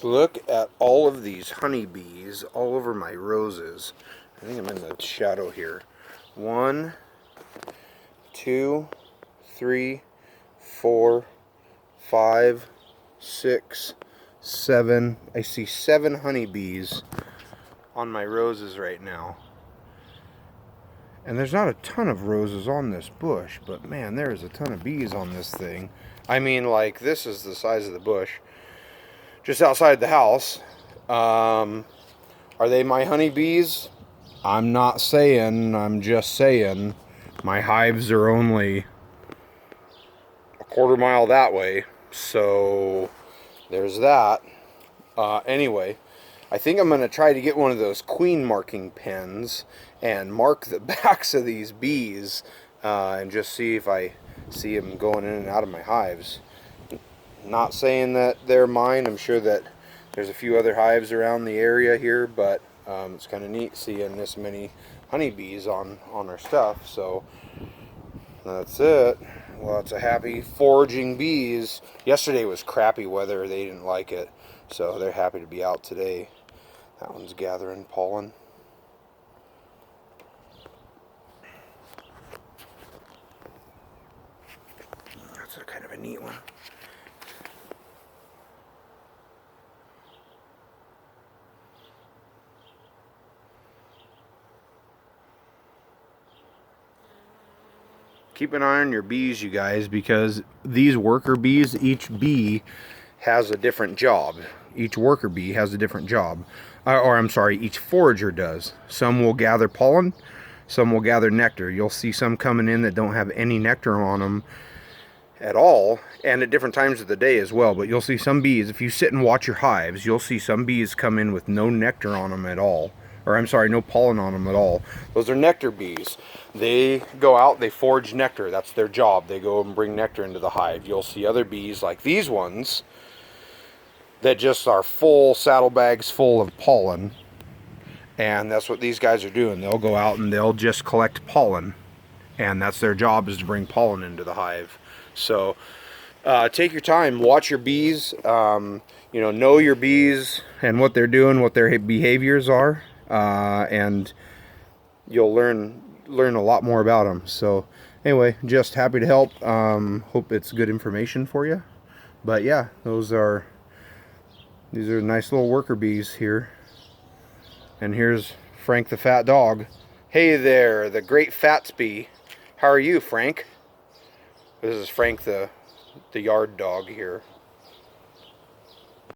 Look at all of these honeybees all over my roses. I think I'm in the shadow here. 1, 2, 3, 4, 5, 6, 7. I see 7 honeybees on my roses right now. And there's not a ton of roses on this bush, but man, there is a ton of bees on this thing. I mean, like, this is the size of the bush. Just outside the house. Are they my honeybees? I'm not saying, I'm just saying. My hives are only a quarter mile that way, so there's that. Anyway, I think I'm going to try to get one of those queen marking pens and mark the backs of these bees and just see if I see them going in and out of my hives. Not saying that they're mine. I'm sure that there's a few other hives around the area here, but it's kind of neat seeing this many honeybees on our stuff. So that's it. Well, it's a happy foraging bees. Yesterday was crappy weather. They didn't like it, so they're happy to be out today. That one's gathering pollen. That's a kind of a neat one. Keep an eye on your bees, you guys, because these worker bees, each bee has a different job. Each worker bee has a different job. Or I'm sorry, each forager does. Some will gather pollen, some will gather nectar. You'll see some coming in that don't have any nectar on them at all, and at different times of the day as well. But you'll see some bees, if you sit and watch your hives, you'll see some bees come in with no nectar on them at all. Or I'm sorry, no pollen on them at all. Those are nectar bees. They go out, they forage nectar. That's their job. They go and bring nectar into the hive. You'll see other bees like these ones that just are full saddlebags full of pollen. And that's what these guys are doing. They'll go out and they'll just collect pollen. And that's their job, is to bring pollen into the hive. So take your time, watch your bees, know your bees and what they're doing, what their behaviors are. And you'll learn a lot more about them. So anyway, just happy to help. Hope it's good information for you. But yeah, these are nice little worker bees here. And here's Frank the fat dog. Hey there, the great Fatsby. How are you, Frank? This is Frank the yard dog here.